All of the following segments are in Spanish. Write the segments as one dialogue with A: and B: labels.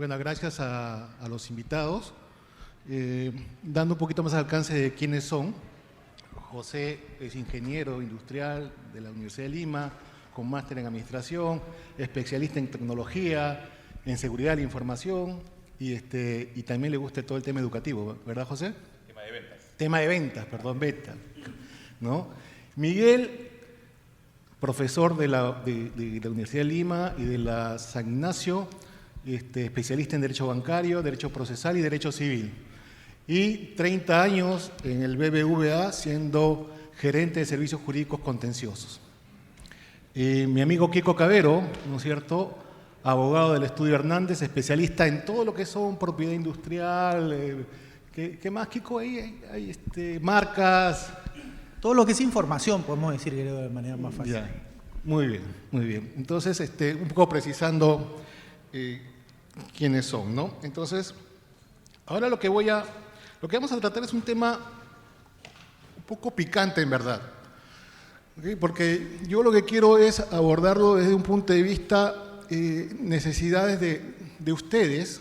A: Bueno, gracias a los invitados. Dando un poquito más alcance de quiénes son. José es ingeniero industrial de la Universidad de Lima, con máster en administración, especialista en tecnología, en seguridad de la información y también le gusta todo el tema educativo, ¿verdad, José?
B: Tema de ventas.
A: Tema de ventas, perdón, ventas, ¿no? Miguel, profesor de la Universidad de Lima y de la San Ignacio, especialista en Derecho Bancario, Derecho Procesal y Derecho Civil. Y 30 años en el BBVA siendo gerente de servicios jurídicos contenciosos. Mi amigo Kiko Cavero, ¿no es cierto?, abogado del Estudio Hernández, especialista en todo lo que son propiedad industrial, ¿qué más, Kiko? Hay marcas.
C: Todo lo que es información, podemos decir, creo, de manera más fácil.
A: Ya. Muy bien, muy bien. Entonces, un poco precisando quiénes son, ¿no? Entonces, ahora lo que vamos a tratar es un tema un poco picante, en verdad. ¿Okay? Porque yo lo que quiero es abordarlo desde un punto de vista necesidades de ustedes,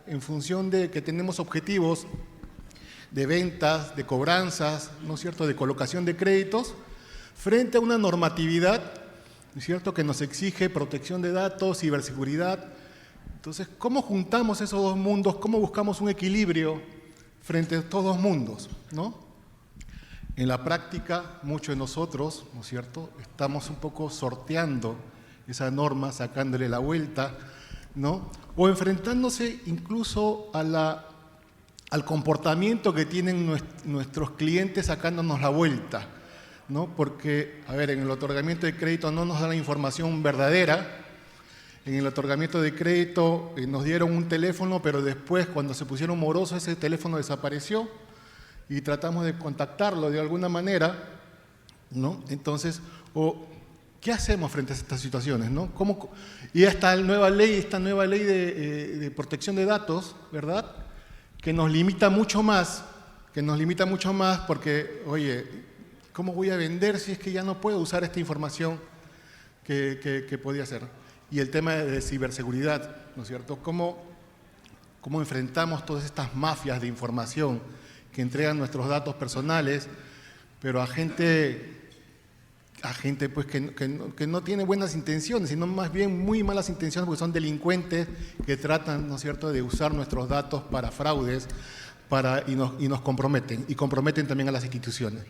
A: en función de que tenemos objetivos de ventas, de cobranzas, ¿no es cierto?, de colocación de créditos, frente a una normatividad, ¿no es cierto?, que nos exige protección de datos, ciberseguridad. Entonces, ¿cómo juntamos esos dos mundos? ¿Cómo buscamos un equilibrio frente a estos dos mundos, ¿no? En la práctica, muchos de nosotros, ¿no es cierto?, estamos un poco sorteando esa norma, sacándole la vuelta, ¿no? O enfrentándose incluso al comportamiento que tienen nuestros clientes sacándonos la vuelta, ¿no? Porque, a ver, en el otorgamiento de crédito no nos dan la información verdadera. En el otorgamiento de crédito nos dieron un teléfono, pero después, cuando se pusieron morosos, ese teléfono desapareció y tratamos de contactarlo de alguna manera, ¿no? Entonces, ¿qué hacemos frente a estas situaciones, ¿no? Y esta nueva ley de protección de datos, ¿verdad?, que nos limita mucho más, porque, oye, ¿cómo voy a vender si es que ya no puedo usar esta información que podía hacer? Y el tema de ciberseguridad, ¿no es cierto? ¿Cómo enfrentamos todas estas mafias de información que entregan nuestros datos personales, pero a gente pues que no tiene buenas intenciones, sino más bien muy malas intenciones, porque son delincuentes que tratan, ¿no es cierto?, de usar nuestros datos para fraudes y nos comprometen, y comprometen también a las instituciones.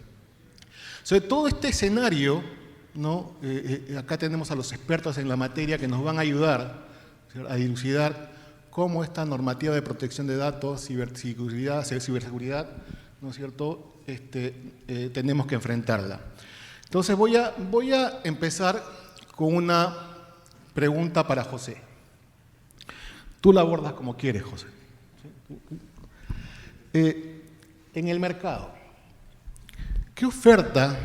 A: Sobre todo este escenario, ¿no? Acá tenemos a los expertos en la materia que nos van a ayudar, ¿sí?, a dilucidar cómo esta normativa de protección de datos, ciberseguridad, ¿no es cierto?, tenemos que enfrentarla. Entonces voy a empezar con una pregunta para José. Tú la abordas como quieres, José. En el mercado, ¿qué oferta,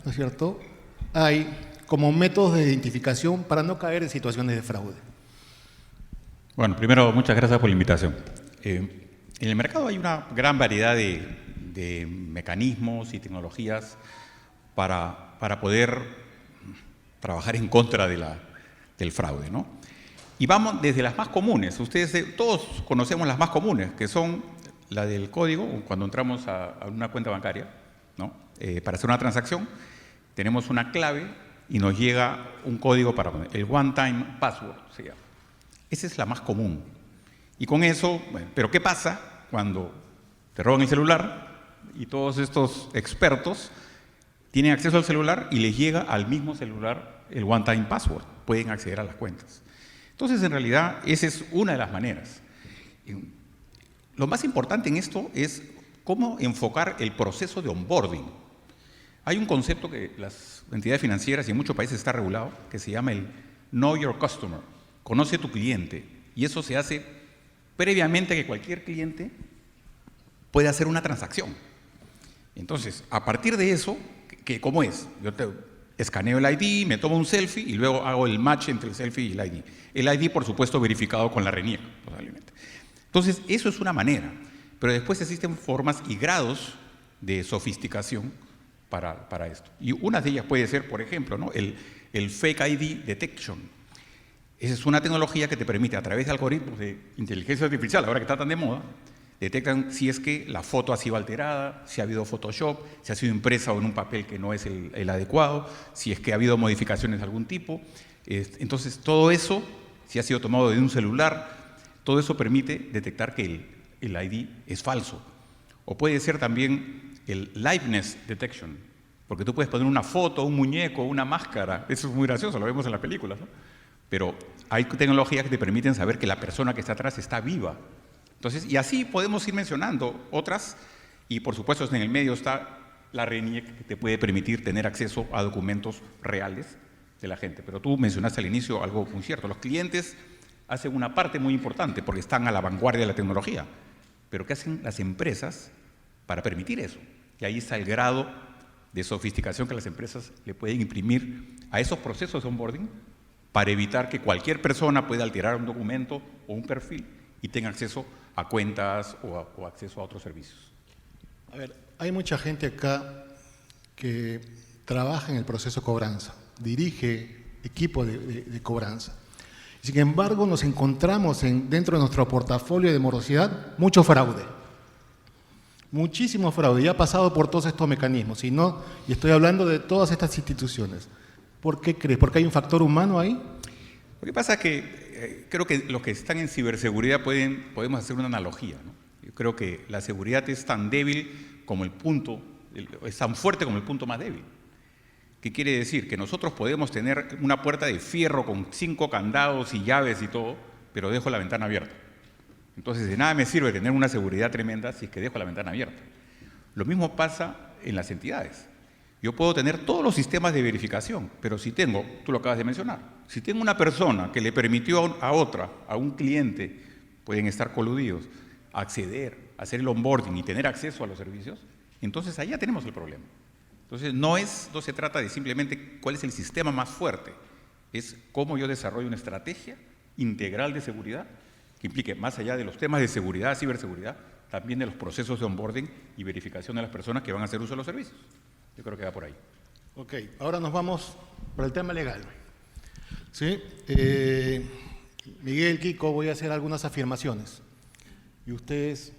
A: ¿no es cierto?, hay como métodos de identificación para no caer en situaciones de fraude?
B: Bueno, primero, muchas gracias por la invitación. En el mercado hay una gran variedad de mecanismos y tecnologías para poder trabajar en contra del fraude, ¿no? Y vamos desde las más comunes. Ustedes todos conocemos las más comunes, que son la del código, cuando entramos a una cuenta bancaria, ¿no? Para hacer una transacción, tenemos una clave y nos llega un código para el one-time password, se llama. Esa es la más común. Y con eso, bueno, pero ¿qué pasa cuando te roban el celular y todos estos expertos tienen acceso al celular y les llega al mismo celular el one-time password? Pueden acceder a las cuentas. Entonces, en realidad, esa es una de las maneras. Lo más importante en esto es cómo enfocar el proceso de onboarding. Hay un concepto que las entidades financieras y en muchos países está regulado, que se llama el Know Your Customer. Conoce a tu cliente. Y eso se hace previamente a que cualquier cliente pueda hacer una transacción. Entonces, a partir de eso, ¿cómo es? Yo te escaneo el ID, me tomo un selfie y luego hago el match entre el selfie y el ID. El ID, por supuesto, verificado con la RENIEC, probablemente. Entonces, eso es una manera. Pero después existen formas y grados de sofisticación para esto. Y una de ellas puede ser, por ejemplo, ¿no?, el Fake ID Detection. Esa es una tecnología que te permite, a través de algoritmos de inteligencia artificial, ahora que está tan de moda, detectan si es que la foto ha sido alterada, si ha habido Photoshop, si ha sido impresa o en un papel que no es el adecuado, si es que ha habido modificaciones de algún tipo. Entonces, todo eso, si ha sido tomado de un celular, todo eso permite detectar que el ID es falso. O puede ser también el liveness detection, porque tú puedes poner una foto, un muñeco, una máscara. Eso es muy gracioso, lo vemos en las películas, ¿no? Pero hay tecnologías que te permiten saber que la persona que está atrás está viva. Entonces, y así podemos ir mencionando otras, y por supuesto en el medio está la RENIEC, que te puede permitir tener acceso a documentos reales de la gente. Pero tú mencionaste al inicio algo muy cierto, los clientes hacen una parte muy importante porque están a la vanguardia de la tecnología, pero ¿qué hacen las empresas para permitir eso? Y ahí está el grado de sofisticación que las empresas le pueden imprimir a esos procesos de onboarding para evitar que cualquier persona pueda alterar un documento o un perfil y tenga acceso a cuentas o acceso a otros servicios.
A: A ver, hay mucha gente acá que trabaja en el proceso de cobranza, dirige equipo de cobranza. Sin embargo, nos encontramos dentro de nuestro portafolio de morosidad mucho fraude. Muchísimo fraude, ya ha pasado por todos estos mecanismos, y estoy hablando de todas estas instituciones. ¿Por qué crees? ¿Porque hay un factor humano ahí?
B: Lo que pasa es que creo que los que están en ciberseguridad podemos hacer una analogía, ¿no? Yo creo que la seguridad es tan débil como es tan fuerte como el punto más débil. ¿Qué quiere decir? Que nosotros podemos tener una puerta de fierro con 5 candados y llaves y todo, pero dejo la ventana abierta. Entonces, de nada me sirve tener una seguridad tremenda si es que dejo la ventana abierta. Lo mismo pasa en las entidades. Yo puedo tener todos los sistemas de verificación, pero si tengo, tú lo acabas de mencionar, si tengo una persona que le permitió a otra, a un cliente, pueden estar coludidos, acceder, hacer el onboarding y tener acceso a los servicios, entonces ahí ya tenemos el problema. Entonces no se trata de simplemente cuál es el sistema más fuerte, es cómo yo desarrollo una estrategia integral de seguridad que implique, más allá de los temas de seguridad, ciberseguridad, también de los procesos de onboarding y verificación de las personas que van a hacer uso de los servicios. Yo creo que va por ahí.
A: Ok, ahora nos vamos por el tema legal. ¿Sí? Miguel, Kiko, voy a hacer algunas afirmaciones. Y ustedes,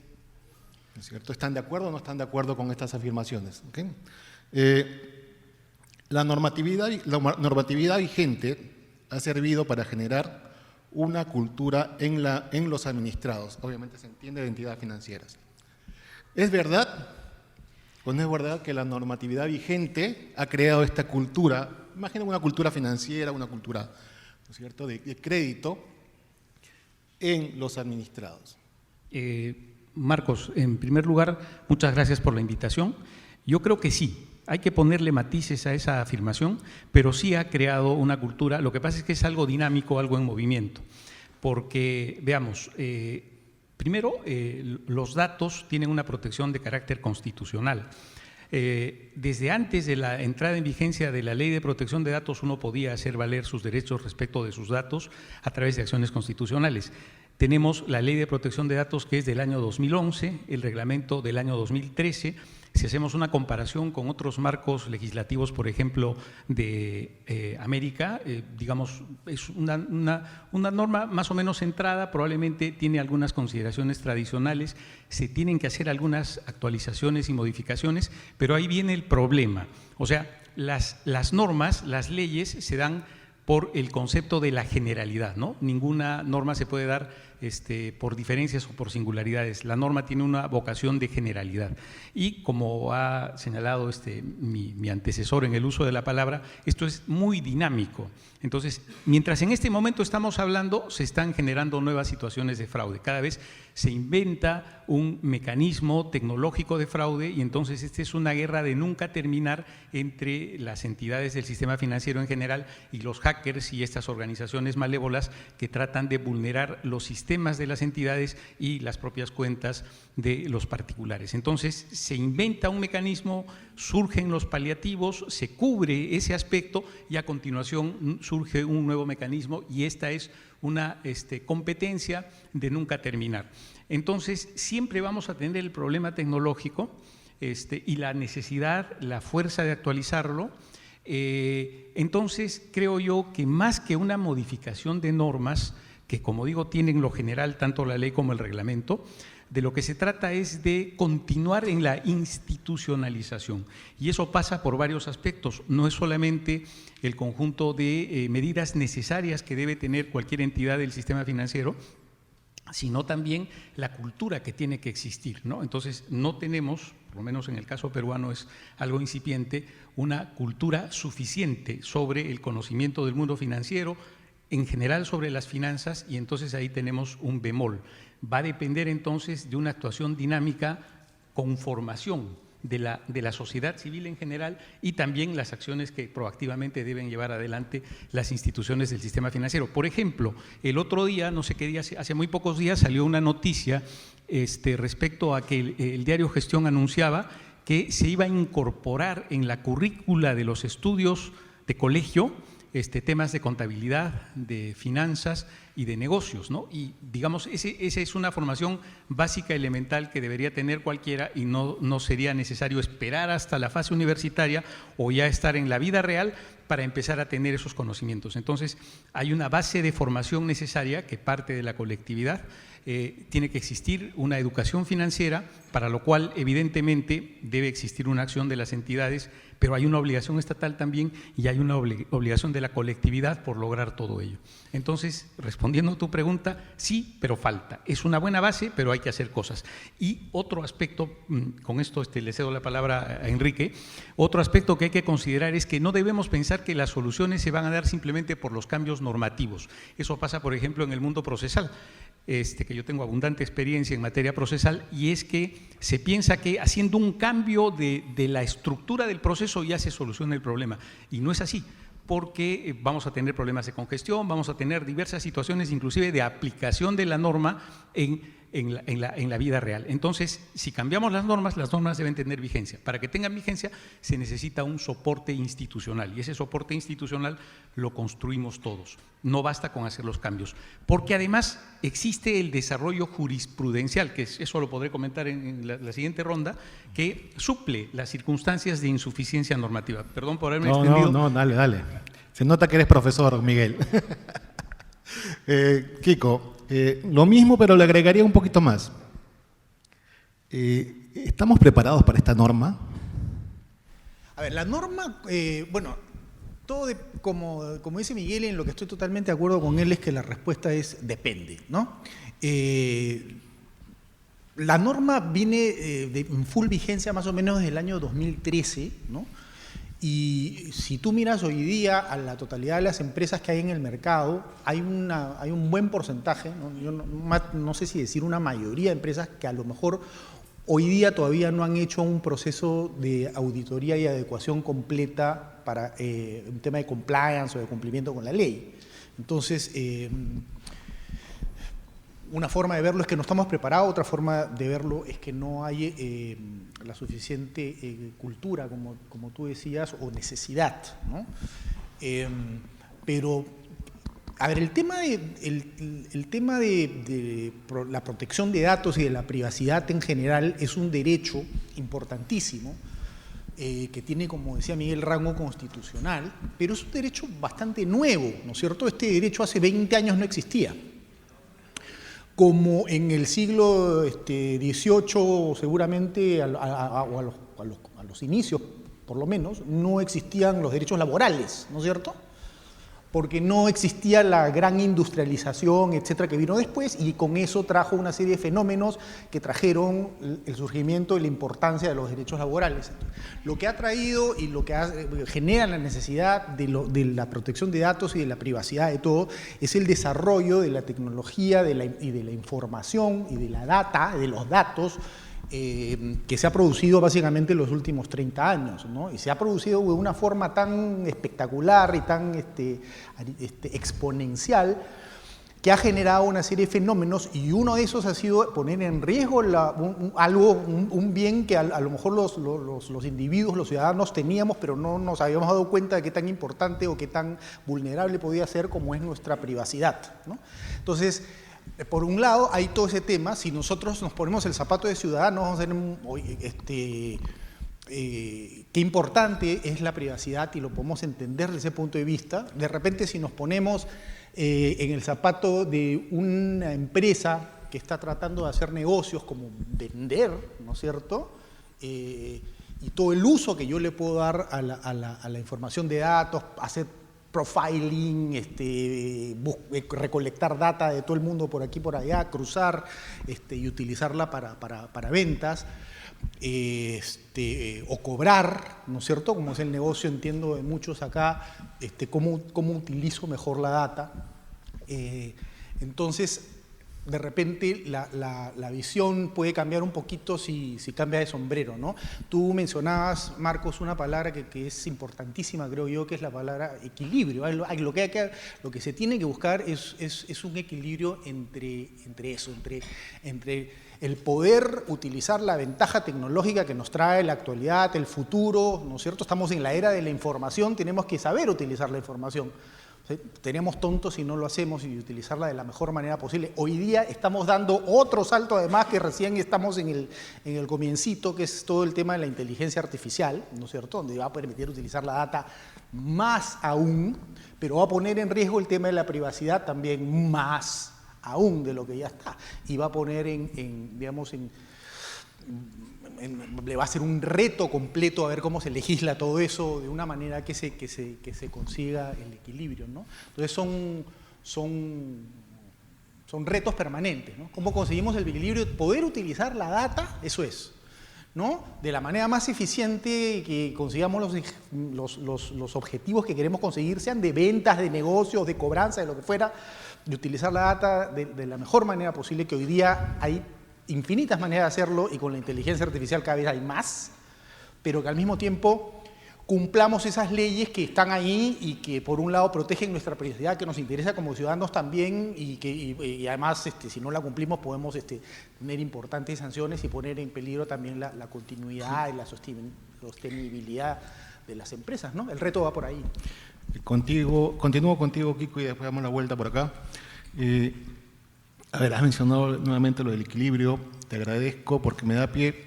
A: ¿no es cierto?, ¿están de acuerdo o no están de acuerdo con estas afirmaciones? ¿Okay? La normatividad vigente ha servido para generar una cultura en los administrados. Obviamente se entiende de entidades financieras. ¿Es verdad? Pues no es verdad que la normatividad vigente ha creado esta cultura, imaginen una cultura financiera, una cultura, ¿no es cierto?, de crédito en los administrados.
D: Marcos, en primer lugar, muchas gracias por la invitación. Yo creo que sí, hay que ponerle matices a esa afirmación, pero sí ha creado una cultura. Lo que pasa es que es algo dinámico, algo en movimiento, porque, veamos, primero, los datos tienen una protección de carácter constitucional. Desde antes de la entrada en vigencia de la Ley de Protección de Datos, uno podía hacer valer sus derechos respecto de sus datos a través de acciones constitucionales. Tenemos la Ley de Protección de Datos, que es del año 2011, el reglamento del año 2013. Si hacemos una comparación con otros marcos legislativos, por ejemplo, de América, digamos, es una norma más o menos centrada, probablemente tiene algunas consideraciones tradicionales, se tienen que hacer algunas actualizaciones y modificaciones, pero ahí viene el problema. O sea, las normas, las leyes se dan por el concepto de la generalidad, ¿no? Ninguna norma se puede dar por diferencias o por singularidades. La norma tiene una vocación de generalidad. Y como ha señalado mi antecesor en el uso de la palabra, esto es muy dinámico. Entonces, mientras en este momento estamos hablando, se están generando nuevas situaciones de fraude. Cada vez se inventa un mecanismo tecnológico de fraude y entonces esta es una guerra de nunca terminar entre las entidades del sistema financiero en general y los hackers y estas organizaciones malévolas que tratan de vulnerar los sistemas de las entidades y las propias cuentas de los particulares. Entonces se inventa un mecanismo, surgen los paliativos, se cubre ese aspecto y a continuación surge un nuevo mecanismo y esta es una competencia de nunca terminar. Entonces siempre vamos a tener el problema tecnológico y la necesidad, la fuerza de actualizarlo. Entonces, creo yo que más que una modificación de normas, que como digo tienen lo general tanto la ley como el reglamento, de lo que se trata es de continuar en la institucionalización. Y eso pasa por varios aspectos. No es solamente el conjunto de medidas necesarias que debe tener cualquier entidad del sistema financiero, sino también la cultura que tiene que existir, ¿no? Entonces, no tenemos, por lo menos en el caso peruano es algo incipiente, una cultura suficiente sobre el conocimiento del mundo financiero, en general sobre las finanzas, y entonces ahí tenemos un bemol. Va a depender entonces de una actuación dinámica con formación de la sociedad civil en general y también las acciones que proactivamente deben llevar adelante las instituciones del sistema financiero. Por ejemplo, el otro día, no sé qué día, hace muy pocos días salió una noticia respecto a que el diario Gestión anunciaba que se iba a incorporar en la currícula de los estudios de colegio temas de contabilidad, de finanzas y de negocios, ¿no? Y digamos, esa es una formación básica, elemental, que debería tener cualquiera y no sería necesario esperar hasta la fase universitaria o ya estar en la vida real para empezar a tener esos conocimientos. Entonces, hay una base de formación necesaria que parte de la colectividad. Tiene que existir una educación financiera, para lo cual evidentemente debe existir una acción de las entidades, pero hay una obligación estatal también y hay una obligación de la colectividad por lograr todo ello. Entonces, respondiendo a tu pregunta, sí, pero falta. Es una buena base, pero hay que hacer cosas. Y otro aspecto, con esto le cedo la palabra a Enrique, otro aspecto que hay que considerar es que no debemos pensar que las soluciones se van a dar simplemente por los cambios normativos. Eso pasa, por ejemplo, en el mundo procesal. Que yo tengo abundante experiencia en materia procesal, y es que se piensa que haciendo un cambio de la estructura del proceso ya se soluciona el problema, y no es así, porque vamos a tener problemas de congestión, vamos a tener diversas situaciones inclusive de aplicación de la norma en la vida real. Entonces, si cambiamos las normas deben tener vigencia. Para que tengan vigencia se necesita un soporte institucional, y ese soporte institucional lo construimos todos. No basta con hacer los cambios, porque además existe el desarrollo jurisprudencial, que eso lo podré comentar en la siguiente ronda, que suple las circunstancias de insuficiencia normativa. Perdón por haberme extendido.
A: No, dale. Se nota que eres profesor, Miguel. Kiko, lo mismo, pero le agregaría un poquito más. ¿Estamos preparados para esta norma?
C: A ver, la norma, como dice Miguel, en lo que estoy totalmente de acuerdo con él es que la respuesta es depende, ¿no? La norma viene en full vigencia más o menos desde el año 2013, ¿no? Y si tú miras hoy día a la totalidad de las empresas que hay en el mercado, hay un buen porcentaje, ¿no? Yo no sé si decir una mayoría de empresas que a lo mejor hoy día todavía no han hecho un proceso de auditoría y adecuación completa para un tema de compliance o de cumplimiento con la ley. Entonces, una forma de verlo es que no estamos preparados, otra forma de verlo es que no hay la suficiente cultura, como tú decías, o necesidad, ¿no? Pero, a ver, el tema de la protección de datos y de la privacidad en general es un derecho importantísimo, que tiene, como decía Miguel, rango constitucional, pero es un derecho bastante nuevo, ¿no es cierto? Este derecho hace 20 años no existía. Como en el siglo XVIII, seguramente, o a los inicios, por lo menos, no existían los derechos laborales, ¿no es cierto? Porque no existía la gran industrialización, etcétera, que vino después, y con eso trajo una serie de fenómenos que trajeron el surgimiento y la importancia de los derechos laborales. Lo que ha traído y lo que genera la necesidad de la protección de datos y de la privacidad de todo es el desarrollo de la tecnología y de la información y de la data, de los datos, que se ha producido básicamente en los últimos 30 años, ¿no? Y se ha producido de una forma tan espectacular y tan exponencial que ha generado una serie de fenómenos, y uno de esos ha sido poner en riesgo un bien que a lo mejor los individuos, los ciudadanos teníamos, pero no nos habíamos dado cuenta de qué tan importante o qué tan vulnerable podía ser, como es nuestra privacidad, ¿no? Entonces, por un lado, hay todo ese tema. Si nosotros nos ponemos el zapato de ciudadanos, vamos a tener qué importante es la privacidad y lo podemos entender desde ese punto de vista. De repente, si nos ponemos en el zapato de una empresa que está tratando de hacer negocios como vender, ¿no es cierto?, y todo el uso que yo le puedo dar a la información de datos, hacer profiling, recolectar data de todo el mundo por aquí por allá, cruzar y utilizarla para ventas, o cobrar, ¿no es cierto?, como es el negocio, entiendo de muchos acá, cómo utilizo mejor la data. Entonces, de repente la visión puede cambiar un poquito si cambia de sombrero, ¿no? Tú mencionabas, Marcos, una palabra que es importantísima, creo yo, que es la palabra equilibrio. Lo que se tiene que buscar es un equilibrio entre eso, entre el poder utilizar la ventaja tecnológica que nos trae la actualidad, el futuro, ¿no es cierto? Estamos en la era de la información, tenemos que saber utilizar la información. Tenemos tontos si no lo hacemos y utilizarla de la mejor manera posible. Hoy día estamos dando otro salto, además, que recién estamos en el comiencito, que es todo el tema de la inteligencia artificial, ¿no es cierto?, donde va a permitir utilizar la data más aún, pero va a poner en riesgo el tema de la privacidad también más aún de lo que ya está. Y va a poner le va a ser un reto completo a ver cómo se legisla todo eso de una manera que se consiga el equilibrio, ¿no? Entonces son retos permanentes, ¿no? ¿Cómo conseguimos el equilibrio? Poder utilizar la data, eso es, ¿no?, de la manera más eficiente, que consigamos los objetivos que queremos conseguir, sean de ventas, de negocios, de cobranza, de lo que fuera, de utilizar la data de la mejor manera posible, que hoy día hay infinitas maneras de hacerlo y con la inteligencia artificial cada vez hay más, pero que al mismo tiempo cumplamos esas leyes que están ahí y que por un lado protegen nuestra privacidad, que nos interesa como ciudadanos también, y además si no la cumplimos podemos tener importantes sanciones y poner en peligro también la continuidad y la sostenibilidad de las empresas, ¿no? El reto va por ahí.
A: Continúo contigo, Kiko, y después damos la vuelta por acá. A ver, has mencionado nuevamente lo del equilibrio, te agradezco porque me da pie.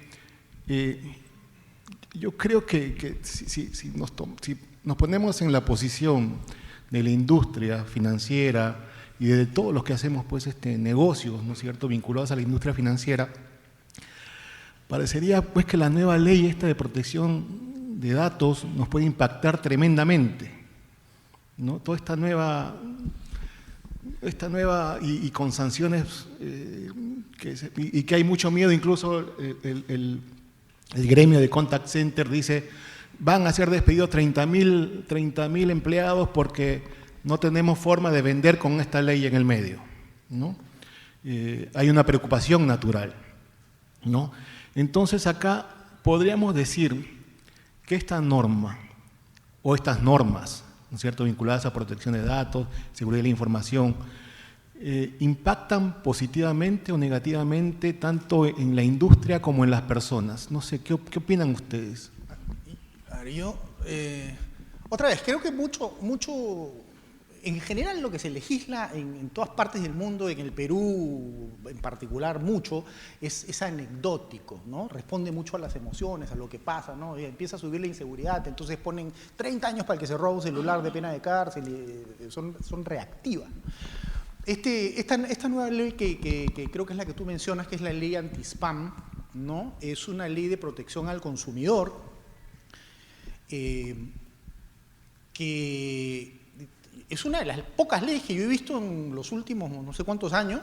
A: Yo creo que si nos ponemos en la posición de la industria financiera y de todos los que hacemos pues, negocios, ¿no es cierto?, vinculados a la industria financiera, parecería pues que la nueva ley de protección de datos nos puede impactar tremendamente, ¿no? Toda esta nueva y con sanciones y que hay mucho miedo, incluso el gremio de Contact Center dice van a ser despedidos 30.000 empleados porque no tenemos forma de vender con esta ley en el medio, ¿no? Hay una preocupación natural, ¿no? Entonces acá podríamos decir que esta norma o estas normas, ¿no es cierto?, vinculadas a protección de datos, seguridad de la información, impactan positivamente o negativamente tanto en la industria como en las personas. No sé, ¿qué opinan ustedes?
C: A ver, yo, otra vez, creo que mucho, en general lo que se legisla en todas partes del mundo, en el Perú en particular mucho, es anecdótico, ¿no? Responde mucho a las emociones, a lo que pasa, ¿no? Empieza a subir la inseguridad, entonces ponen 30 años para el que se roba un celular de pena de cárcel, son reactivas. Esta nueva ley que creo que es la que tú mencionas, que es la ley anti-spam, ¿no? Es una ley de protección al consumidor que es una de las pocas leyes que yo he visto en los últimos no sé cuántos años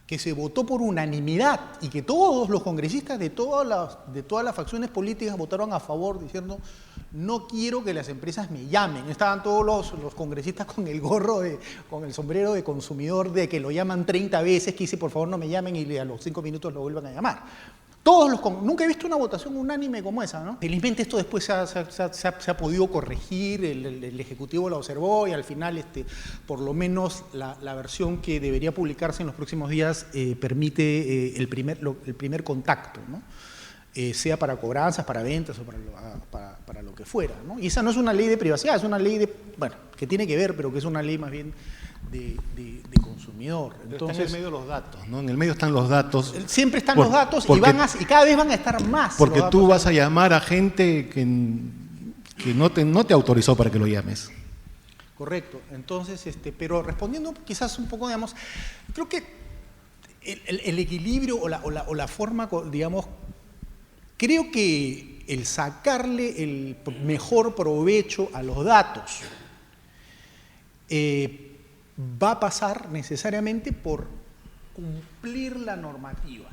C: que se votó por unanimidad y que todos los congresistas de todas las facciones políticas votaron a favor diciendo no quiero que las empresas me llamen. Estaban todos los congresistas con el gorro, con el sombrero de consumidor de que lo llaman 30 veces, que dice por favor no me llamen y a los 5 minutos lo vuelvan a llamar. Nunca he visto una votación unánime como esa, ¿no? Felizmente esto después se ha podido corregir, el Ejecutivo lo observó y al final por lo menos la versión que debería publicarse en los próximos días permite el primer contacto, ¿no? Sea para cobranzas, para ventas o para lo que fuera, ¿no? Y esa no es una ley de privacidad, es una ley que tiene que ver, pero que es una ley más bien de consumidor.
A: Entonces,
C: Entonces,
A: en el medio los datos, ¿no? En el medio están los datos.
C: siempre están los datos y cada vez van a estar más.
A: Porque tú vas a llamar a gente que no te autorizó para que lo llames.
C: Correcto. Entonces, pero respondiendo quizás un poco, digamos, creo que el equilibrio o la forma, digamos, creo que el sacarle el mejor provecho a los datos va a pasar necesariamente por cumplir la normativa,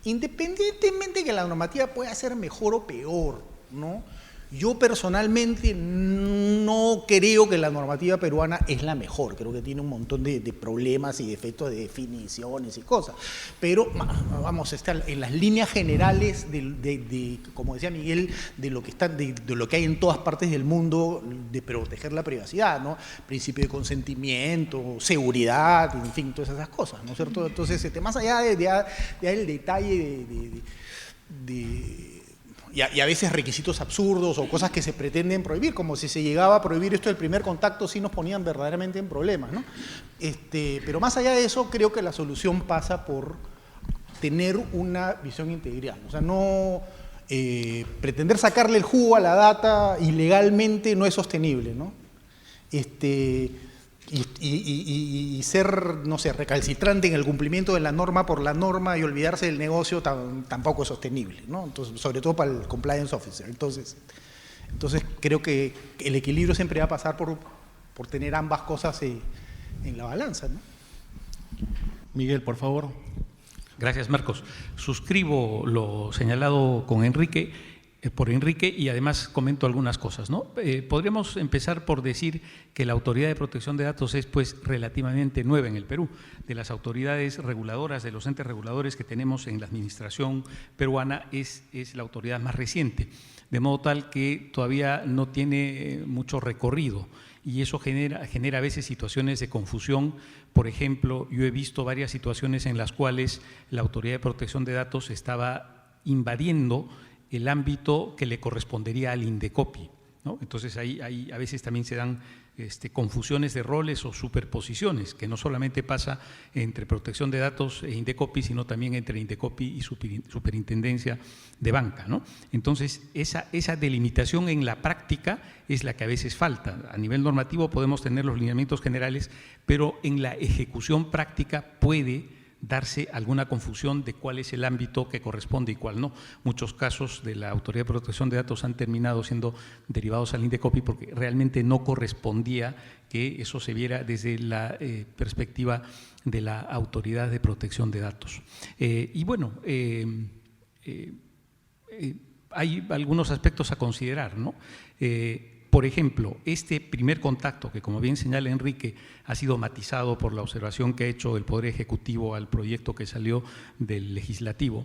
C: independientemente que la normativa pueda ser mejor o peor, ¿no? Yo personalmente no creo que la normativa peruana es la mejor, creo que tiene un montón de problemas y defectos de definiciones y cosas, pero vamos, está en las líneas generales como decía Miguel, de lo que hay en todas partes del mundo de proteger la privacidad, ¿no? Principio de consentimiento, seguridad, en fin, todas esas cosas, ¿no es cierto? Entonces, más allá del detalle y a veces requisitos absurdos o cosas que se pretenden prohibir, como si se llegaba a prohibir esto del primer contacto, sí nos ponían verdaderamente en problemas, ¿no? Pero más allá de eso, creo que la solución pasa por tener una visión integral. O sea, no pretender sacarle el jugo a la data ilegalmente no es sostenible, ¿no? Y ser, no sé, recalcitrante en el cumplimiento de la norma por la norma y olvidarse del negocio tampoco es sostenible, ¿no? Entonces, sobre todo para el compliance officer. Entonces creo que el equilibrio siempre va a pasar por tener ambas cosas en la balanza, ¿no?
A: Miguel, por favor.
D: Gracias, Marcos. Suscribo lo señalado por Enrique y además comento algunas cosas, ¿no? Podríamos empezar por decir que la Autoridad de Protección de Datos es pues relativamente nueva en el Perú. De las autoridades reguladoras, de los entes reguladores que tenemos en la administración peruana, es la autoridad más reciente, de modo tal que todavía no tiene mucho recorrido y eso genera a veces situaciones de confusión. Por ejemplo, yo he visto varias situaciones en las cuales la Autoridad de Protección de Datos estaba invadiendo el ámbito que le correspondería al INDECOPI, ¿no? Entonces ahí a veces también se dan confusiones de roles o superposiciones, que no solamente pasa entre protección de datos e INDECOPI, sino también entre INDECOPI y Superintendencia de Banca, ¿no? Entonces esa delimitación en la práctica es la que a veces falta. A nivel normativo podemos tener los lineamientos generales, pero en la ejecución práctica puede darse alguna confusión de cuál es el ámbito que corresponde y cuál no. Muchos casos de la Autoridad de Protección de Datos han terminado siendo derivados al INDECOPI porque realmente no correspondía que eso se viera desde la perspectiva de la Autoridad de Protección de Datos. Y bueno, hay algunos aspectos a considerar, ¿no? Por ejemplo, este primer contacto, que como bien señala Enrique, ha sido matizado por la observación que ha hecho el Poder Ejecutivo al proyecto que salió del Legislativo,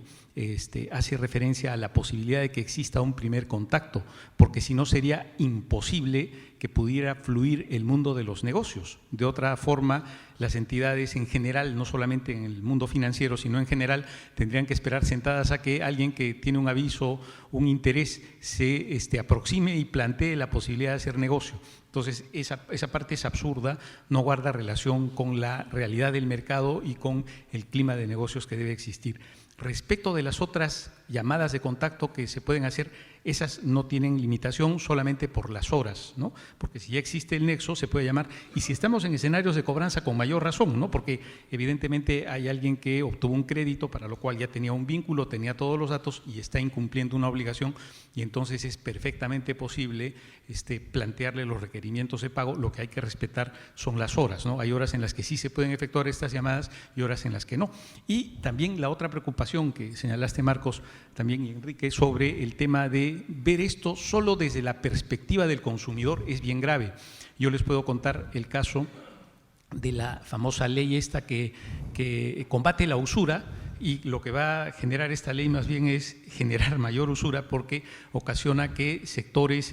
D: hace referencia a la posibilidad de que exista un primer contacto, porque si no sería imposible que pudiera fluir el mundo de los negocios. De otra forma, las entidades en general, no solamente en el mundo financiero, sino en general, tendrían que esperar sentadas a que alguien que tiene un aviso, un interés, se aproxime y plantee la posibilidad de hacer negocio. Entonces, esa parte es absurda, no guarda relación con la realidad del mercado y con el clima de negocios que debe existir. Respecto de las otras llamadas de contacto que se pueden hacer, esas no tienen limitación solamente por las horas, ¿no? Porque si ya existe el nexo se puede llamar, y si estamos en escenarios de cobranza con mayor razón, ¿no? Porque evidentemente hay alguien que obtuvo un crédito para lo cual ya tenía un vínculo, tenía todos los datos y está incumpliendo una obligación, y entonces es perfectamente posible plantearle los requerimientos de pago. Lo que hay que respetar son las horas, ¿no? Hay horas en las que sí se pueden efectuar estas llamadas y horas en las que no. Y también la otra preocupación que señalaste, Marcos, también y Enrique, sobre el tema de ver esto solo desde la perspectiva del consumidor es bien grave. Yo les puedo contar el caso de la famosa ley esta que combate la usura, y lo que va a generar esta ley más bien es generar mayor usura, porque ocasiona que sectores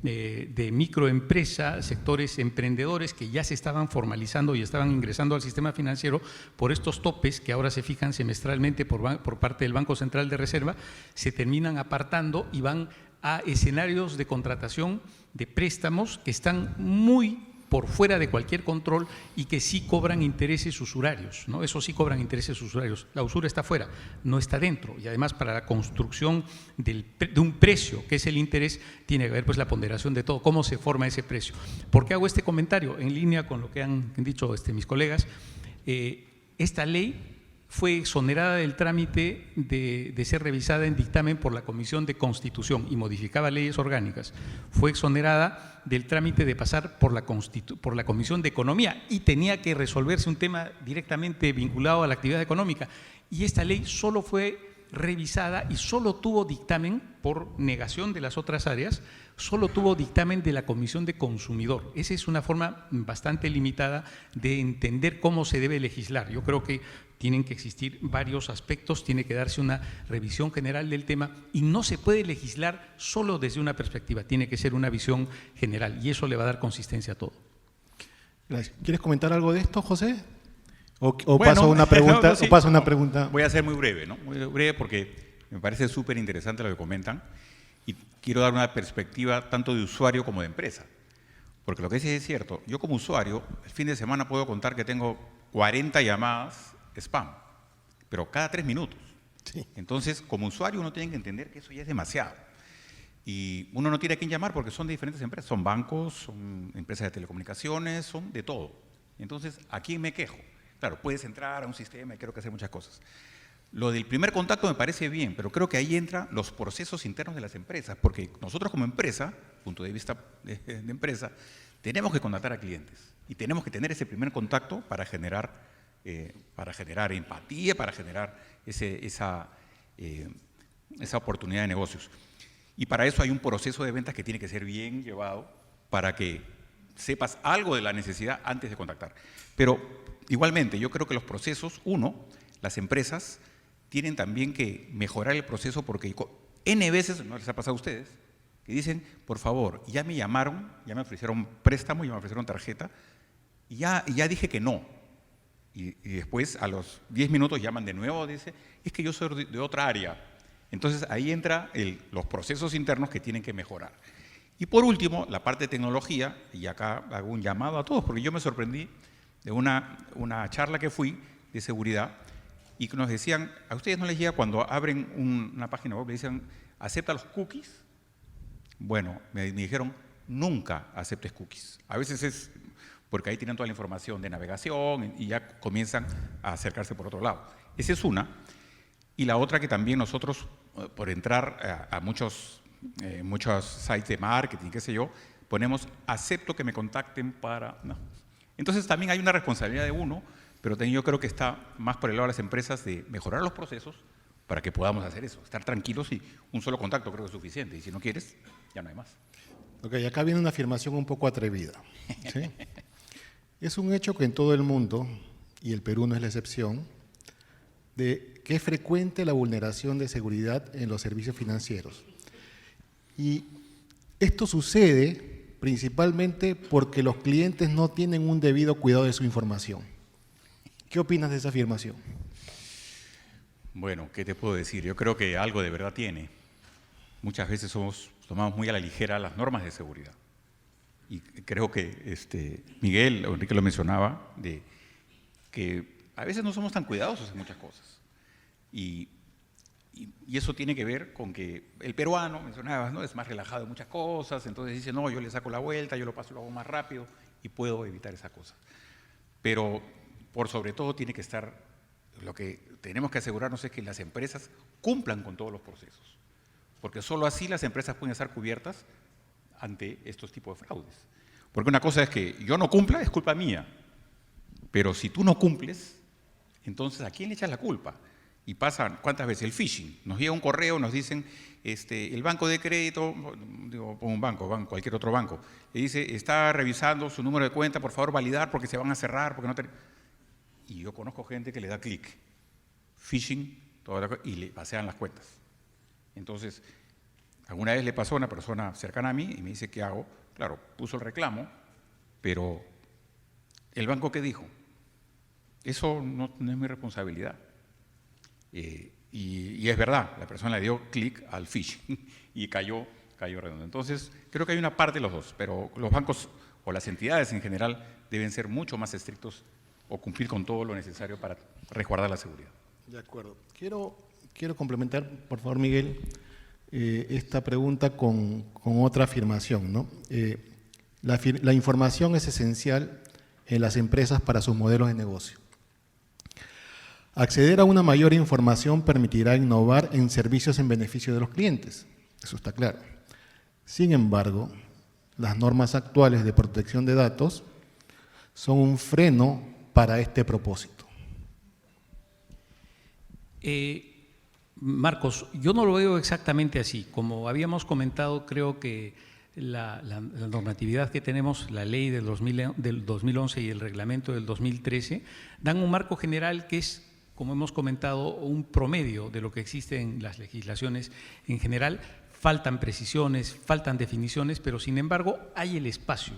D: de microempresa, sectores emprendedores que ya se estaban formalizando y estaban ingresando al sistema financiero por estos topes que ahora se fijan semestralmente por parte del Banco Central de Reserva, se terminan apartando y van a escenarios de contratación de préstamos que están muy por fuera de cualquier control y que sí cobran intereses usurarios, ¿no? Eso sí cobran intereses usurarios. La usura está fuera, no está dentro. Y además para la construcción de un precio, que es el interés, tiene que haber pues la ponderación de todo, cómo se forma ese precio. ¿Por qué hago este comentario? En línea con lo que han dicho mis colegas, esta ley fue exonerada del trámite de ser revisada en dictamen por la Comisión de Constitución y modificaba leyes orgánicas. Fue exonerada del trámite de pasar por la Comisión de Economía y tenía que resolverse un tema directamente vinculado a la actividad económica. Y esta ley solo fue revisada y solo tuvo dictamen, por negación de las otras áreas, solo tuvo dictamen de la Comisión de Consumidor. Esa es una forma bastante limitada de entender cómo se debe legislar. Yo creo que tienen que existir varios aspectos, tiene que darse una revisión general del tema y no se puede legislar solo desde una perspectiva, tiene que ser una visión general y eso le va a dar consistencia a todo.
A: Gracias. ¿Quieres comentar algo de esto, José? ¿O
B: Bueno,
A: paso a una pregunta?
B: no, sí,
A: ¿O paso a una pregunta?
B: Voy a ser muy breve, ¿no? Muy breve porque me parece súper interesante lo que comentan y quiero dar una perspectiva tanto de usuario como de empresa. Porque lo que dice es cierto, yo como usuario, el fin de semana puedo contar que tengo 40 llamadas spam, pero cada 3 minutos.
A: Sí.
B: Entonces, como usuario uno tiene que entender que eso ya es demasiado. Y uno no tiene a quién llamar porque son de diferentes empresas, son bancos, son empresas de telecomunicaciones, son de todo. Entonces, ¿a quién me quejo? Claro, puedes entrar a un sistema y creo que hacer muchas cosas. Lo del primer contacto me parece bien, pero creo que ahí entran los procesos internos de las empresas, porque nosotros como empresa, punto de vista de empresa, tenemos que contactar a clientes y tenemos que tener ese primer contacto para generar empatía, para generar esa oportunidad de negocios. Y para eso hay un proceso de ventas que tiene que ser bien llevado para que sepas algo de la necesidad antes de contactar. Pero igualmente, yo creo que los procesos, las empresas tienen también que mejorar el proceso porque N veces, ¿no les ha pasado a ustedes? Que dicen, por favor, ya me llamaron, ya me ofrecieron préstamo, ya me ofrecieron tarjeta, y ya dije que no. Y después, a los 10 minutos, llaman de nuevo, dice, es que yo soy de otra área. Entonces, ahí entran los procesos internos que tienen que mejorar. Y por último, la parte de tecnología, y acá hago un llamado a todos, porque yo me sorprendí de una charla que fui de seguridad y que nos decían, a ustedes no les llega cuando abren una página web, le dicen, ¿acepta los cookies? Bueno, me dijeron, nunca aceptes cookies. A veces es porque ahí tienen toda la información de navegación y ya comienzan a acercarse por otro lado. Esa es una. Y la otra que también nosotros, por entrar a muchos sites de marketing, qué sé yo, ponemos acepto que me contacten para... No. Entonces también hay una responsabilidad de uno, pero también yo creo que está más por el lado de las empresas de mejorar los procesos para que podamos hacer eso, estar tranquilos y un solo contacto creo que es suficiente. Y si no quieres, ya no hay más.
A: Ok, acá viene una afirmación un poco atrevida. ¿Sí? Es un hecho que en todo el mundo, y el Perú no es la excepción, de que es frecuente la vulneración de seguridad en los servicios financieros. Y esto sucede principalmente porque los clientes no tienen un debido cuidado de su información. ¿Qué opinas de esa afirmación?
B: Bueno, ¿qué te puedo decir? Yo creo que algo de verdad tiene. Muchas veces tomamos muy a la ligera las normas de seguridad. Y creo que Miguel o Enrique lo mencionaba, de que a veces no somos tan cuidadosos en muchas cosas. Y eso tiene que ver con que el peruano, mencionabas, ¿no? Es más relajado en muchas cosas, entonces dice, no, yo le saco la vuelta, yo lo paso, lo hago más rápido y puedo evitar esa cosa. Pero por sobre todo tiene que estar, lo que tenemos que asegurarnos es que las empresas cumplan con todos los procesos, porque solo así las empresas pueden estar cubiertas ante estos tipos de fraudes. Porque una cosa es que yo no cumpla, es culpa mía, pero si tú no cumples, entonces ¿a quién le echas la culpa? Y pasan, ¿cuántas veces? El phishing. Nos llega un correo, nos dicen, el banco de crédito, digo, un banco, cualquier otro banco, le dice, está revisando su número de cuenta, por favor validar porque se van a cerrar, porque no te... Y yo conozco gente que le da clic, phishing, y le pasean las cuentas. Entonces, alguna vez le pasó a una persona cercana a mí y me dice, ¿qué hago? Claro, puso el reclamo, pero ¿el banco qué dijo? Eso no es mi responsabilidad. Y es verdad, la persona le dio clic al phishing y cayó redondo. Entonces, creo que hay una parte de los dos, pero los bancos o las entidades en general deben ser mucho más estrictos o cumplir con todo lo necesario para resguardar la seguridad.
A: De acuerdo. Quiero complementar, por favor, Miguel, esta pregunta con otra afirmación, ¿no? La información es esencial en las empresas para sus modelos de negocio. Acceder a una mayor información permitirá innovar en servicios en beneficio de los clientes, eso está claro. Sin embargo, las normas actuales de protección de datos son un freno para este propósito.
D: Marcos, yo no lo veo exactamente así. Como habíamos comentado, creo que la normatividad que tenemos, la ley del 2011 y el reglamento del 2013, dan un marco general que es, como hemos comentado, un promedio de lo que existe en las legislaciones en general. Faltan precisiones, faltan definiciones, pero sin embargo hay el espacio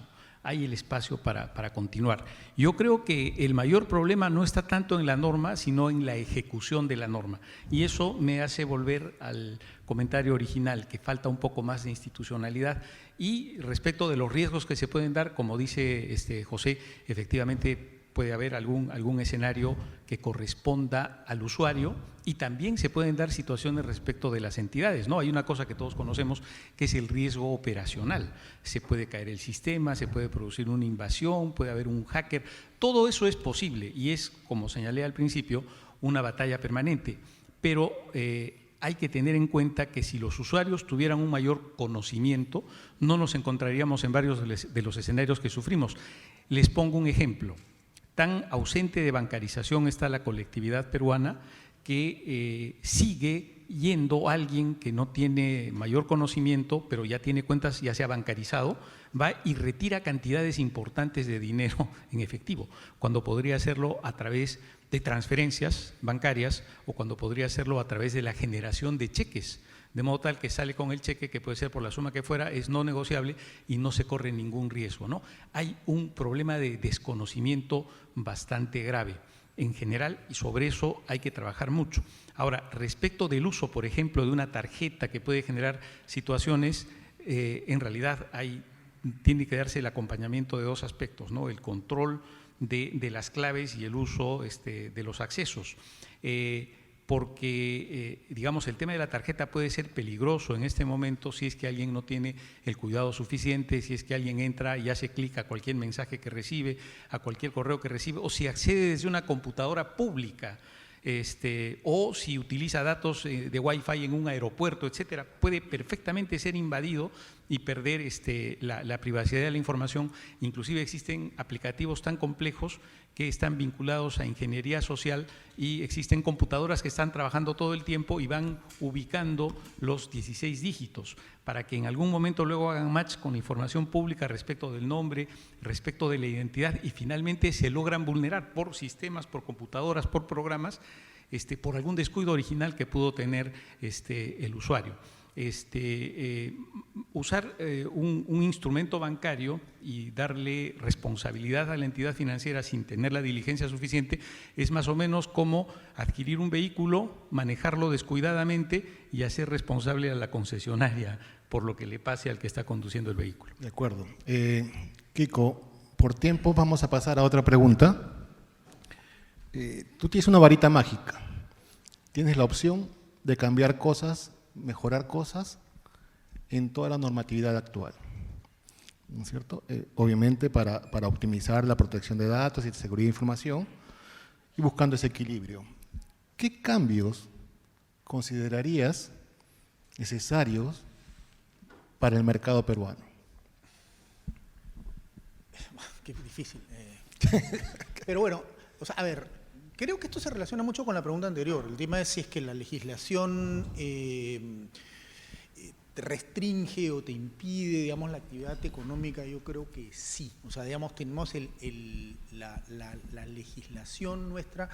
D: para continuar. Yo creo que el mayor problema no está tanto en la norma, sino en la ejecución de la norma. Y eso me hace volver al comentario original, que falta un poco más de institucionalidad. Y respecto de los riesgos que se pueden dar, como dice José, efectivamente puede haber algún escenario que corresponda al usuario, y también se pueden dar situaciones respecto de las entidades, ¿no? Hay una cosa que todos conocemos que es el riesgo operacional. Se puede caer el sistema, se puede producir una invasión, puede haber un hacker. Todo eso es posible y es, como señalé al principio, una batalla permanente. Pero hay que tener en cuenta que si los usuarios tuvieran un mayor conocimiento, no nos encontraríamos en varios de los escenarios que sufrimos. Les pongo un ejemplo. Tan ausente de bancarización está la colectividad peruana que sigue yendo alguien que no tiene mayor conocimiento, pero ya tiene cuentas, ya se ha bancarizado, va y retira cantidades importantes de dinero en efectivo, cuando podría hacerlo a través de transferencias bancarias o cuando podría hacerlo a través de la generación de cheques, de modo tal que sale con el cheque, que puede ser por la suma que fuera, es no negociable y no se corre ningún riesgo, ¿no? Hay un problema de desconocimiento bastante grave en general y sobre eso hay que trabajar mucho. Ahora, respecto del uso, por ejemplo, de una tarjeta que puede generar situaciones, en realidad tiene que darse el acompañamiento de dos aspectos, ¿no? El control de las claves y el uso de los accesos. Porque, digamos, el tema de la tarjeta puede ser peligroso en este momento si es que alguien no tiene el cuidado suficiente, si es que alguien entra y hace clic a cualquier mensaje que recibe, a cualquier correo que recibe, o si accede desde una computadora pública, o si utiliza datos de Wi-Fi en un aeropuerto, etcétera, puede perfectamente ser invadido y perder la privacidad de la información. Inclusive existen aplicativos tan complejos que están vinculados a ingeniería social y existen computadoras que están trabajando todo el tiempo y van ubicando los 16 dígitos para que en algún momento luego hagan match con la información pública respecto del nombre, respecto de la identidad y finalmente se logran vulnerar por sistemas, por computadoras, por programas, por algún descuido original que pudo tener el usuario. Usar un instrumento bancario y darle responsabilidad a la entidad financiera sin tener la diligencia suficiente es más o menos como adquirir un vehículo, manejarlo descuidadamente y hacer responsable a la concesionaria por lo que le pase al que está conduciendo el vehículo.
A: De acuerdo. Kiko, por tiempo vamos a pasar a otra pregunta. Tú tienes una varita mágica. Tienes la opción de cambiar cosas, mejorar cosas en toda la normatividad actual, ¿no es cierto? Obviamente para optimizar la protección de datos y la seguridad de información y buscando ese equilibrio. ¿Qué cambios considerarías necesarios para el mercado peruano?
C: Qué difícil. Pero bueno, o sea, a ver, creo que esto se relaciona mucho con la pregunta anterior. El tema es si es que la legislación te restringe o te impide, digamos, la actividad económica. Yo creo que sí. O sea, digamos, tenemos la legislación nuestra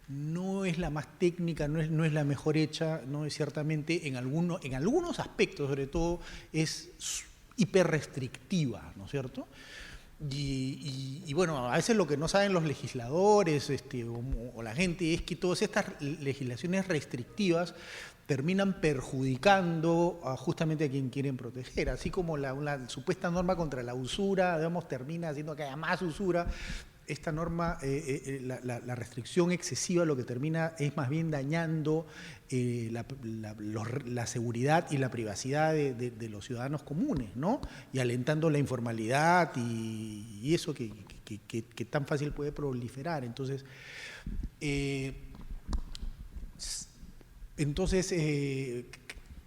C: no es la más técnica, no es la mejor hecha, no es ciertamente en algunos aspectos, sobre todo, es hiperrestrictiva, ¿no es cierto? Y bueno, a veces lo que no saben los legisladores o la gente es que todas estas legislaciones restrictivas terminan perjudicando justamente a quien quieren proteger. Así como la supuesta norma contra la usura, digamos, termina haciendo que haya más usura, esta norma, la restricción excesiva lo que termina es más bien dañando la seguridad y la privacidad de los ciudadanos comunes, ¿no? Y alentando la informalidad y eso que tan fácil puede proliferar. Entonces,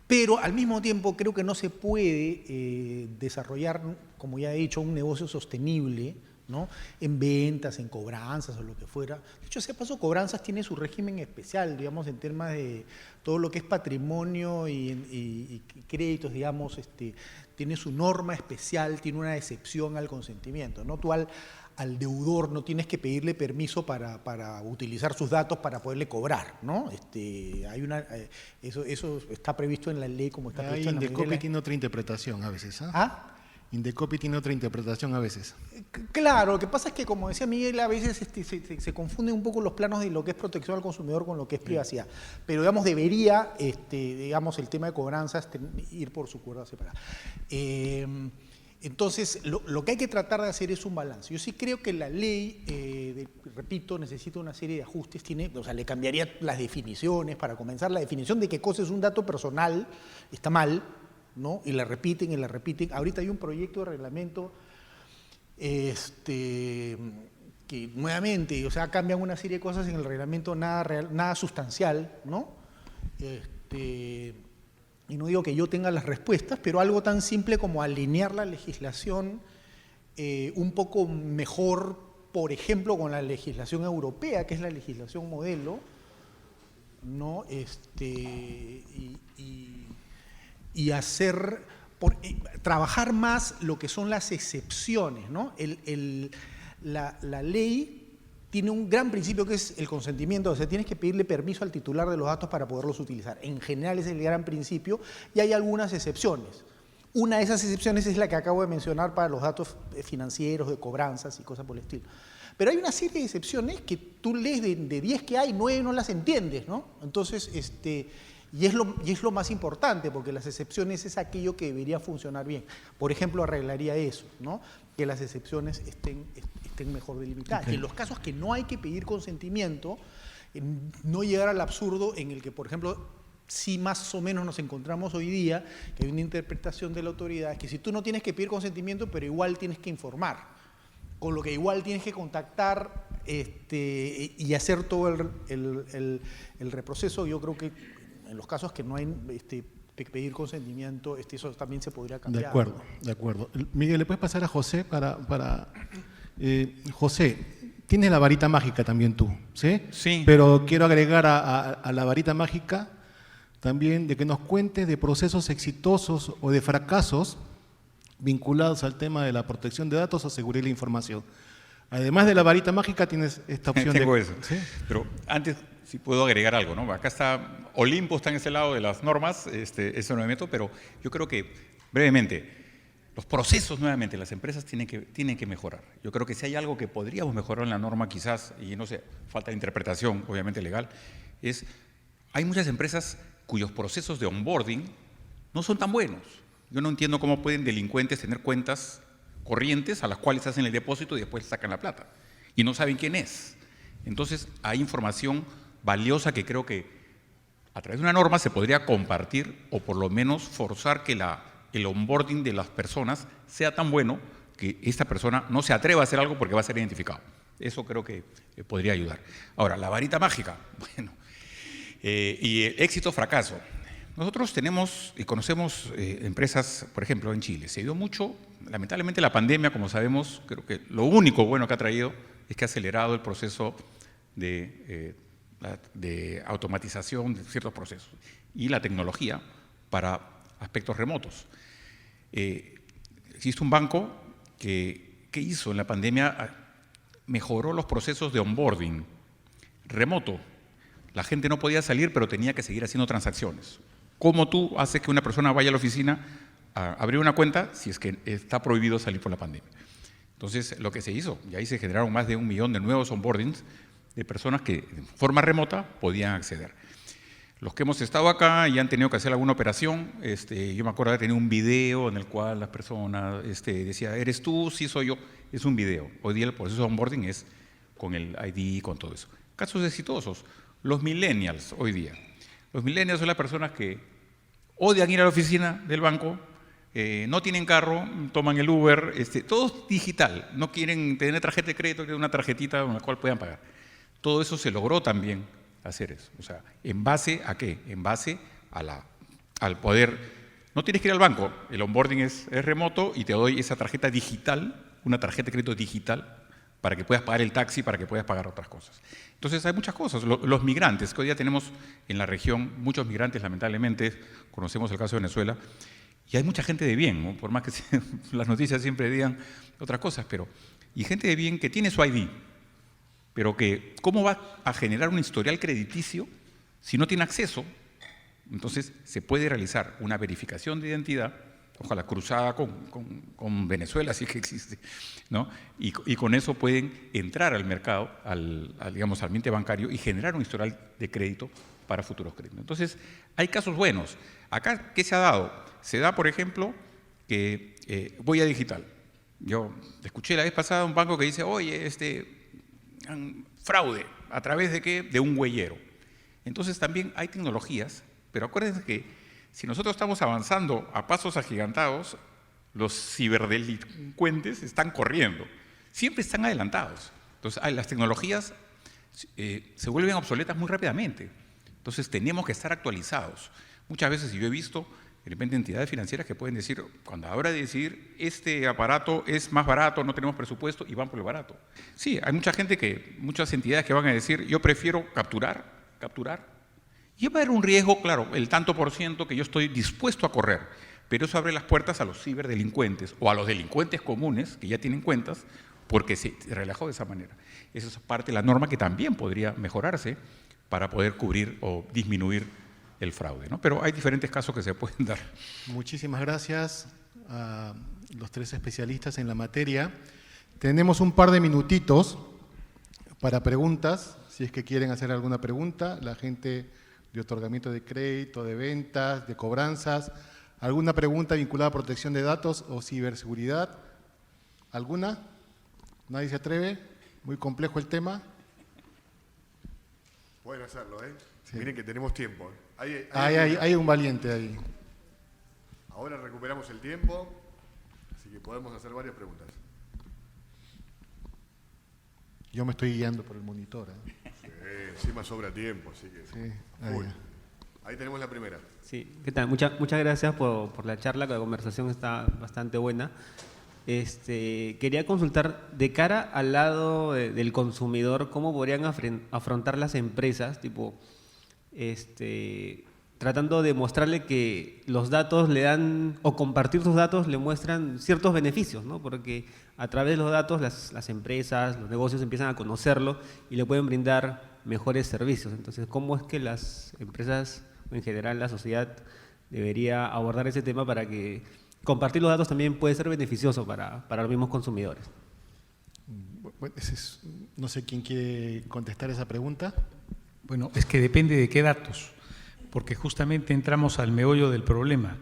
C: pero al mismo tiempo creo que no se puede desarrollar, como ya he dicho, un negocio sostenible, ¿no? En ventas, en cobranzas o lo que fuera. De hecho, ese paso cobranzas tiene su régimen especial, digamos, en temas de todo lo que es patrimonio y créditos, digamos, tiene su norma especial, tiene una excepción al consentimiento, ¿no? Tú al deudor no tienes que pedirle permiso para utilizar sus datos para poderle cobrar, ¿no? Eso está previsto en la ley como está previsto en la
A: Indecopi
C: ley.
A: tiene otra interpretación a veces, ¿ah?
C: ¿Ah?
A: Indecopi tiene otra interpretación a veces.
C: Claro, lo que pasa es que, como decía Miguel, a veces se confunden un poco los planos de lo que es protección al consumidor con lo que es privacidad. Pero, digamos, debería, digamos, el tema de cobranzas ir por su cuerda separada. Entonces, lo que hay que tratar de hacer es un balance. Yo sí creo que la ley, repito, necesita una serie de ajustes. O sea, le cambiaría las definiciones. Para comenzar, la definición de qué cosa es un dato personal está mal, ¿no? Y la repiten y la repiten. Ahorita hay un proyecto de reglamento que nuevamente, o sea, cambian una serie de cosas en el reglamento, nada real, nada sustancial, ¿no? Y no digo que yo tenga las respuestas, pero algo tan simple como alinear la legislación un poco mejor, por ejemplo, con la legislación europea, que es la legislación modelo, ¿no? Y hacer, trabajar más lo que son las excepciones, ¿no? La ley tiene un gran principio que es el consentimiento, o sea, tienes que pedirle permiso al titular de los datos para poderlos utilizar. En general es el gran principio y hay algunas excepciones. Una de esas excepciones es la que acabo de mencionar para los datos financieros, de cobranzas y cosas por el estilo. Pero hay una serie de excepciones que tú lees de 10 que hay, 9 no las entiendes, ¿no? Entonces, y es lo más importante, porque las excepciones es aquello que debería funcionar bien. Por ejemplo, arreglaría eso, ¿no? Que las excepciones estén mejor delimitadas. Okay. Que en los casos que no hay que pedir consentimiento, no llegar al absurdo en el que, por ejemplo, sí más o menos nos encontramos hoy día, que hay una interpretación de la autoridad, que si tú no tienes que pedir consentimiento, pero igual tienes que informar, con lo que igual tienes que contactar y hacer todo el reproceso. Yo creo que en los casos que no hay pedir consentimiento, eso también se podría cambiar.
A: De acuerdo. Miguel, ¿le puedes pasar a José José, tienes la varita mágica también tú, ¿sí?
B: Sí.
A: Pero quiero agregar a la varita mágica también de que nos cuentes de procesos exitosos o de fracasos vinculados al tema de la protección de datos o seguridad de la información. Además de la varita mágica, tienes esta opción.
B: Tengo eso.
A: ¿Sí?
B: Pero antes, si puedo agregar algo, ¿no? Acá está Olimpo, está en ese lado de las normas, eso no me meto, pero yo creo que, brevemente, los procesos, nuevamente, las empresas tienen que mejorar. Yo creo que si hay algo que podríamos mejorar en la norma, quizás, y no sé, falta de interpretación, obviamente legal, hay muchas empresas cuyos procesos de onboarding no son tan buenos. Yo no entiendo cómo pueden delincuentes tener cuentas corrientes a las cuales hacen el depósito y después sacan la plata. Y no saben quién es. Entonces, hay información valiosa que creo que a través de una norma se podría compartir o por lo menos forzar que el onboarding de las personas sea tan bueno que esta persona no se atreva a hacer algo porque va a ser identificado. Eso creo que podría ayudar. Ahora, la varita mágica, bueno, y el éxito, fracaso. Nosotros tenemos y conocemos empresas, por ejemplo, en Chile. Se dio mucho, lamentablemente la pandemia, como sabemos, creo que lo único bueno que ha traído es que ha acelerado el proceso de automatización de ciertos procesos y la tecnología para aspectos remotos. Existe un banco que hizo en la pandemia, mejoró los procesos de onboarding remoto. La gente no podía salir, pero tenía que seguir haciendo transacciones. ¿Cómo tú haces que una persona vaya a la oficina a abrir una cuenta si es que está prohibido salir por la pandemia? Entonces, lo que se hizo, y ahí se generaron más de 1 millón de nuevos onboardings de personas que de forma remota podían acceder. Los que hemos estado acá y han tenido que hacer alguna operación, yo me acuerdo de tener un video en el cual las personas decía, ¿eres tú? Sí, soy yo. Es un video. Hoy día el proceso de onboarding es con el ID, con todo eso. Casos exitosos. Los millennials hoy día. Los millennials son las personas que odian ir a la oficina del banco, no tienen carro, toman el Uber, todo es digital. No quieren tener tarjeta de crédito, quieren una tarjetita con la cual puedan pagar. Todo eso se logró también hacer eso. O sea, ¿en base a qué? En base al poder. No tienes que ir al banco, el onboarding es remoto y te doy esa tarjeta digital, una tarjeta de crédito digital, para que puedas pagar el taxi, para que puedas pagar otras cosas. Entonces hay muchas cosas. Los migrantes, que hoy día tenemos en la región muchos migrantes, lamentablemente, conocemos el caso de Venezuela, y hay mucha gente de bien, ¿no? Por más que las noticias siempre digan otras cosas, y gente de bien que tiene su ID, pero que ¿cómo va a generar un historial crediticio si no tiene acceso? Entonces se puede realizar una verificación de identidad, ojalá cruzada con Venezuela, si es que existe, ¿no? Y con eso pueden entrar al mercado, digamos, al ambiente bancario y generar un historial de crédito para futuros créditos. Entonces, hay casos buenos. Acá, ¿qué se ha dado? Se da, por ejemplo, que huella digital. Yo escuché la vez pasada un banco que dice, oye, fraude, ¿a través de qué? De un huellero. Entonces, también hay tecnologías, pero acuérdense que si nosotros estamos avanzando a pasos agigantados, los ciberdelincuentes están corriendo, siempre están adelantados. Entonces, las tecnologías se vuelven obsoletas muy rápidamente. Entonces, tenemos que estar actualizados. Muchas veces yo he visto, de repente, entidades financieras que pueden decir, cuando a la hora de decidir, este aparato es más barato, no tenemos presupuesto, y van por el barato. Sí, hay muchas entidades que van a decir, yo prefiero capturar, y va a haber un riesgo, claro, el tanto por ciento que yo estoy dispuesto a correr, pero eso abre las puertas a los ciberdelincuentes o a los delincuentes comunes que ya tienen cuentas porque se relajó de esa manera. Esa es parte de la norma que también podría mejorarse para poder cubrir o disminuir el fraude, ¿no? Pero hay diferentes casos que se pueden dar.
A: Muchísimas gracias a los tres especialistas en la materia. Tenemos un par de minutitos para preguntas, si es que quieren hacer alguna pregunta. La gente de otorgamiento de crédito, de ventas, de cobranzas. ¿Alguna pregunta vinculada a protección de datos o ciberseguridad? ¿Alguna? ¿Nadie se atreve? ¿Muy complejo el tema?
E: Pueden hacerlo, ¿eh? Sí. Miren que tenemos tiempo.
A: Hay un valiente ahí.
E: Ahora recuperamos el tiempo, así que podemos hacer varias preguntas.
A: Yo me estoy guiando por el monitor, ¿eh?
E: Sí, encima sobra tiempo, así que...
A: Sí,
E: ahí tenemos la primera.
F: Sí, ¿qué tal? Muchas gracias por la charla, la conversación está bastante buena. Quería consultar, de cara al lado del consumidor, ¿cómo podrían afrontar las empresas, tipo, tratando de mostrarle que los datos le dan, o compartir sus datos le muestran ciertos beneficios, ¿no? Porque a través de los datos las empresas, los negocios empiezan a conocerlo y le pueden brindar mejores servicios. Entonces, ¿cómo es que las empresas, o en general la sociedad, debería abordar ese tema para que compartir los datos también puede ser beneficioso para los mismos consumidores?
A: Bueno, no sé quién quiere contestar esa pregunta.
D: Bueno, es que depende de qué datos, porque justamente entramos al meollo del problema.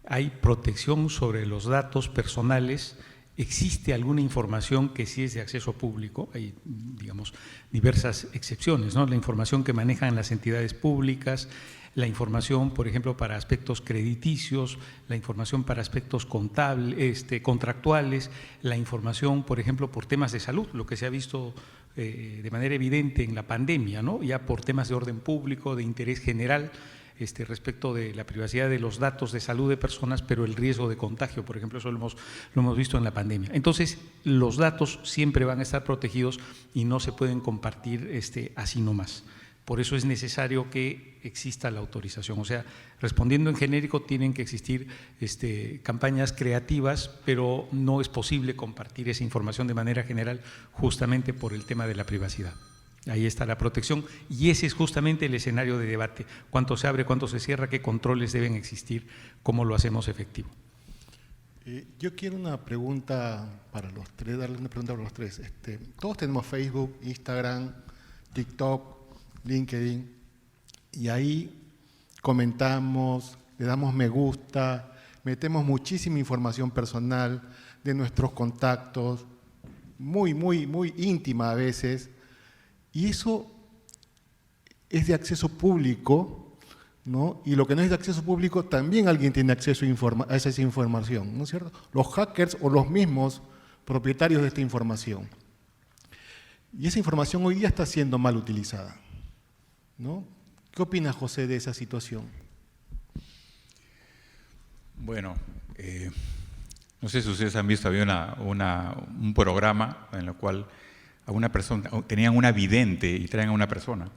D: Hay protección sobre los datos personales. ¿Existe alguna información que sí es de acceso público? Hay, digamos, diversas excepciones, ¿no? La información que manejan las entidades públicas, la información, por ejemplo, para aspectos crediticios, la información para aspectos contables, contractuales, la información, por ejemplo, por temas de salud, lo que se ha visto de manera evidente en la pandemia, ¿no? Ya por temas de orden público, de interés general, respecto de la privacidad de los datos de salud de personas, pero el riesgo de contagio, por ejemplo, eso lo hemos visto en la pandemia. Entonces, los datos siempre van a estar protegidos y no se pueden compartir así nomás. Por eso es necesario que exista la autorización. O sea, respondiendo en genérico, tienen que existir campañas creativas, pero no es posible compartir esa información de manera general justamente por el tema de la privacidad. Ahí está la protección y ese es justamente el escenario de debate. ¿Cuánto se abre, cuánto se cierra, qué controles deben existir, cómo lo hacemos efectivo?
A: Yo quiero una pregunta para los tres, darle una pregunta para los tres. Todos tenemos Facebook, Instagram, TikTok, LinkedIn, y ahí comentamos, le damos me gusta, metemos muchísima información personal de nuestros contactos, muy íntima a veces, y eso es de acceso público, ¿no? Y lo que no es de acceso público, también alguien tiene acceso a esa información, ¿no es cierto? Los hackers o los mismos propietarios de esta información. Y esa información hoy día está siendo mal utilizada, ¿no? ¿Qué opina José de esa situación?
B: Bueno, no sé si ustedes han visto, había un programa en el cual a una persona, tenían una vidente y traen a una persona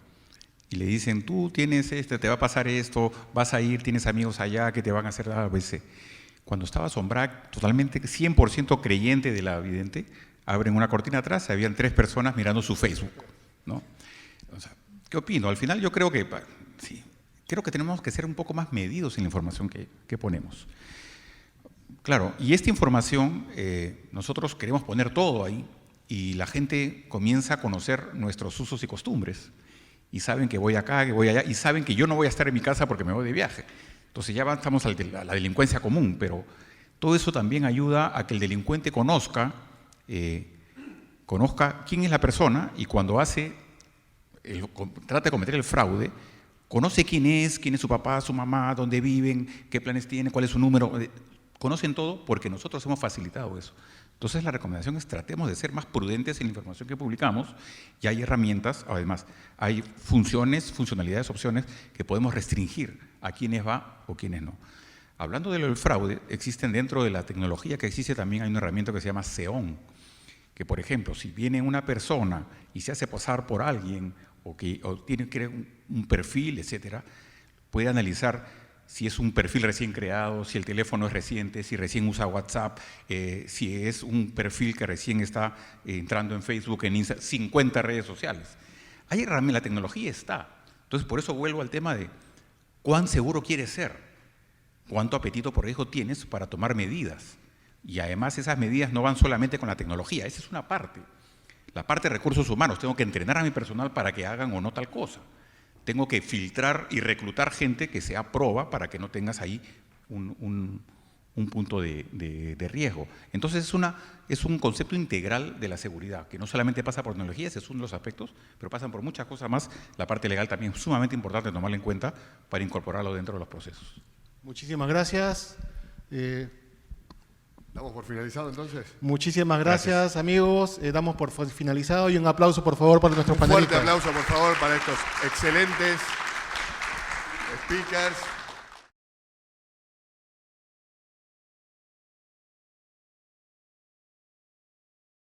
B: y le dicen, tú tienes te va a pasar esto, vas a ir, tienes amigos allá que te van a hacer A, B, C. Cuando estaba Sombrac, totalmente 100% creyente de la vidente, abren una cortina atrás, habían 3 personas mirando su Facebook, ¿no? O sea, ¿qué opino? Al final yo creo que, sí, creo que tenemos que ser un poco más medidos en la información que ponemos. Claro, y esta información, nosotros queremos poner todo ahí y la gente comienza a conocer nuestros usos y costumbres. Y saben que voy acá, que voy allá, y saben que yo no voy a estar en mi casa porque me voy de viaje. Entonces ya estamos a la delincuencia común, pero todo eso también ayuda a que el delincuente conozca quién es la persona y cuando trata de cometer el fraude, conoce quién es su papá, su mamá, dónde viven, qué planes tiene, cuál es su número. Conocen todo porque nosotros hemos facilitado eso. Entonces la recomendación es tratemos de ser más prudentes en la información que publicamos y hay herramientas, además, hay funcionalidades, opciones que podemos restringir a quiénes va o quiénes no. Hablando del fraude, existen dentro de la tecnología que existe también hay una herramienta que se llama SEON, que por ejemplo, si viene una persona y se hace pasar por alguien o tiene que crear un perfil, etcétera, puede analizar si es un perfil recién creado, si el teléfono es reciente, si recién usa WhatsApp, si es un perfil que recién está entrando en Facebook, en Instagram, 50 redes sociales. Hay herramientas, la tecnología está. Entonces, por eso vuelvo al tema de cuán seguro quieres ser, cuánto apetito por riesgo tienes para tomar medidas. Y además esas medidas no van solamente con la tecnología, esa es una parte. La parte de recursos humanos, tengo que entrenar a mi personal para que hagan o no tal cosa. Tengo que filtrar y reclutar gente que sea prueba para que no tengas ahí un punto de riesgo. Entonces es un concepto integral de la seguridad, que no solamente pasa por tecnología, ese es uno de los aspectos, pero pasan por muchas cosas más. La parte legal también es sumamente importante tomarla en cuenta para incorporarlo dentro de los procesos.
A: Muchísimas gracias.
E: ¿Damos por finalizado entonces?
A: Muchísimas gracias, amigos. Damos por finalizado y un aplauso, por favor, para nuestros panelistas.
E: Un fuerte aplauso, por favor, para estos excelentes speakers.